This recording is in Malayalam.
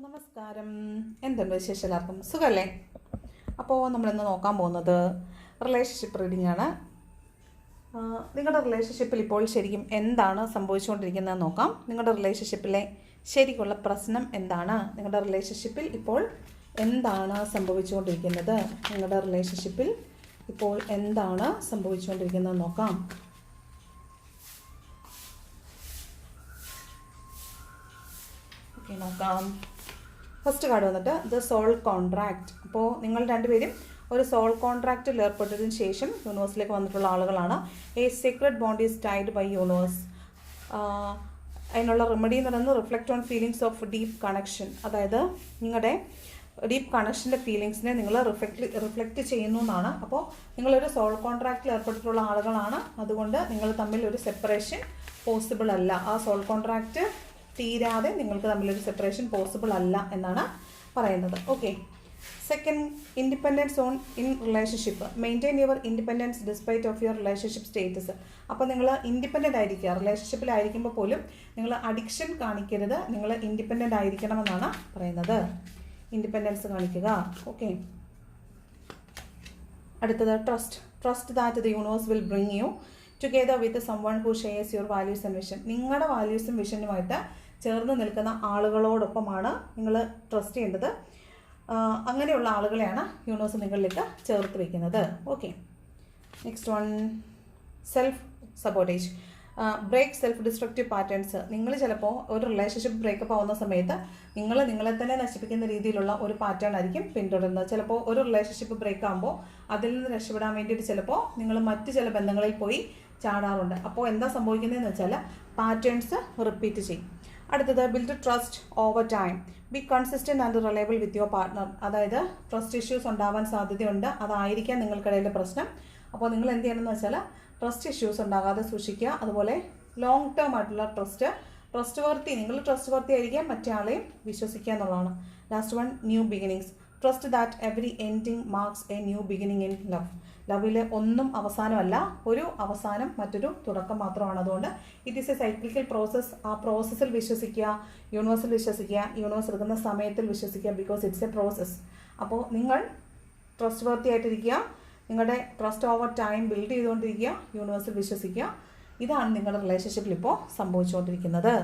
നമസ്കാരം. എന്തുണ്ട് വിശേഷം? എല്ലാവർക്കും സുഖമല്ലേ? അപ്പോൾ നമ്മളിന്ന് നോക്കാൻ പോകുന്നത് റിലേഷൻഷിപ്പ് റീഡിംഗ് ആണ്. നിങ്ങളുടെ റിലേഷൻഷിപ്പിൽ ഇപ്പോൾ ശരിക്കും എന്താണ് സംഭവിച്ചുകൊണ്ടിരിക്കുന്നതെന്ന് നോക്കാം. നിങ്ങളുടെ റിലേഷൻഷിപ്പിലെ ശരിക്കുള്ള പ്രശ്നം എന്താണ്? നിങ്ങളുടെ റിലേഷൻഷിപ്പിൽ ഇപ്പോൾ എന്താണ് സംഭവിച്ചുകൊണ്ടിരിക്കുന്നത്? നിങ്ങളുടെ റിലേഷൻഷിപ്പിൽ ഇപ്പോൾ എന്താണ് സംഭവിച്ചുകൊണ്ടിരിക്കുന്നതെന്ന് നോക്കാം. നോക്കാം. ഫസ്റ്റ് കാർഡ് വന്നിട്ട് ദ സോൾ കോൺട്രാക്റ്റ്. അപ്പോൾ നിങ്ങൾ രണ്ടുപേരും ഒരു സോൾ കോൺട്രാക്റ്റിൽ ഏർപ്പെട്ടതിന് ശേഷം യൂണിവേഴ്സിലേക്ക് വന്നിട്ടുള്ള ആളുകളാണ്. A secret bond is tied by universe. അതിനുള്ള റെമഡി എന്ന് പറയുന്നത് reflect on feelings of deep connection. അതായത് നിങ്ങളുടെ ഡീപ്പ് കണക്ഷൻ്റെ ഫീലിങ്സിനെ നിങ്ങൾ റിഫ്ലക്റ്റ് ചെയ്യുന്നു എന്നാണ്. അപ്പോൾ നിങ്ങളൊരു സോൾ കോൺട്രാക്റ്റിൽ ഏർപ്പെട്ടിട്ടുള്ള ആളുകളാണ്. അതുകൊണ്ട് നിങ്ങൾ തമ്മിൽ ഒരു സെപ്പറേഷൻ പോസിബിൾ അല്ല. ആ സോൾ കോൺട്രാക്റ്റ് തീരാതെ നിങ്ങൾക്ക് തമ്മിലൊരു സെപ്പറേഷൻ പോസിബിൾ അല്ല എന്നാണ് പറയുന്നത്. Okay. Second, independence on in relationship. Maintain your independence despite of your relationship status. അപ്പോൾ നിങ്ങൾ ഇൻഡിപെൻഡൻ്റ് ആയിരിക്കുക. റിലേഷൻഷിപ്പിലായിരിക്കുമ്പോൾ പോലും നിങ്ങൾ അഡിക്ഷൻ കാണിക്കരുത്. നിങ്ങൾ ഇൻഡിപെൻഡൻ്റ് ആയിരിക്കണമെന്നാണ് പറയുന്നത്. ഇൻഡിപെൻഡൻസ് കാണിക്കുക. ഓക്കെ. അടുത്തത് trust that the universe will bring you together with someone who shares your values and vision. നിങ്ങളുടെ വാല്യൂസും വിഷനുമായിട്ട് ചേർന്ന് നിൽക്കുന്ന ആളുകളോടൊപ്പമാണ് നിങ്ങൾ ട്രസ്റ്റ് ചെയ്യേണ്ടത്. അങ്ങനെയുള്ള ആളുകളെയാണ് യൂണിവേഴ്സ് നിങ്ങളിലേക്ക് ചേർത്ത് വയ്ക്കുന്നത്. Okay. Next one, self sabotage. Break self destructive patterns. നിങ്ങൾ ചിലപ്പോൾ ഒരു റിലേഷൻഷിപ്പ് ബ്രേക്കപ്പ് ആവുന്ന സമയത്ത് നിങ്ങളെ തന്നെ നശിപ്പിക്കുന്ന രീതിയിലുള്ള ഒരു പാറ്റേൺ ആയിരിക്കും പിന്തുടരുന്നത്. ചിലപ്പോൾ ഒരു റിലേഷൻഷിപ്പ് ബ്രേക്ക് ആകുമ്പോൾ അതിൽ നിന്ന് രക്ഷപ്പെടാൻ വേണ്ടിയിട്ട് ചിലപ്പോൾ നിങ്ങൾ മറ്റ് ചില ബന്ധങ്ങളിൽ പോയി ചാടാറുണ്ട്. അപ്പോൾ എന്താ സംഭവിക്കുന്നതെന്ന് വെച്ചാൽ പാറ്റേൺസ് റിപ്പീറ്റ് ചെയ്യും. അടുത്തത്, build trust over time. B consistent and reliable with your partner. അതായത് ട്രസ്റ്റ് ഇഷ്യൂസ് ഉണ്ടാവാൻ സാധ്യതയുണ്ട്. അതായിരിക്കാം നിങ്ങൾക്കിടയിലെ പ്രശ്നം. അപ്പോൾ നിങ്ങൾ എന്ത് ചെയ്യണമെന്ന് വെച്ചാൽ ട്രസ്റ്റ് ഇഷ്യൂസ് ഉണ്ടാകാതെ സൂക്ഷിക്കുക. അതുപോലെ ലോങ് ടേം ആയിട്ടുള്ള ട്രസ്റ്റ് വർത്തി, നിങ്ങൾ ട്രസ്റ്റ് വർത്തി ആയിരിക്കാം, മറ്റേ ആളെയും വിശ്വസിക്കുക എന്നുള്ളതാണ്. Last one, new beginnings. Trust that every ending marks a new beginning in love. ലവിൽ ഒന്നും അവസാനമല്ല, ഒരു അവസാനം മറ്റൊരു തുടക്കം മാത്രമാണ്. അതുകൊണ്ട് it is a cyclical process. ആ പ്രോസസ്സിൽ വിശ്വസിക്കുക, യൂണിവേഴ്സിൽ വിശ്വസിക്കുക, യൂണിവേഴ്സ് എടുക്കുന്ന സമയത്തിൽ വിശ്വസിക്കുക. Because it's a process. അപ്പോൾ നിങ്ങൾ ട്രസ്റ്റ് വർത്തി ആയിട്ടിരിക്കുക, നിങ്ങളുടെ ട്രസ്റ്റ് ഓവർ ടൈം ബിൽഡ് ചെയ്തുകൊണ്ടിരിക്കുക, യൂണിവേഴ്സിൽ വിശ്വസിക്കുക. ഇതാണ് നിങ്ങളുടെ റിലേഷൻഷിപ്പിൽ ഇപ്പോൾ സംഭവിച്ചുകൊണ്ടിരിക്കുന്നത്.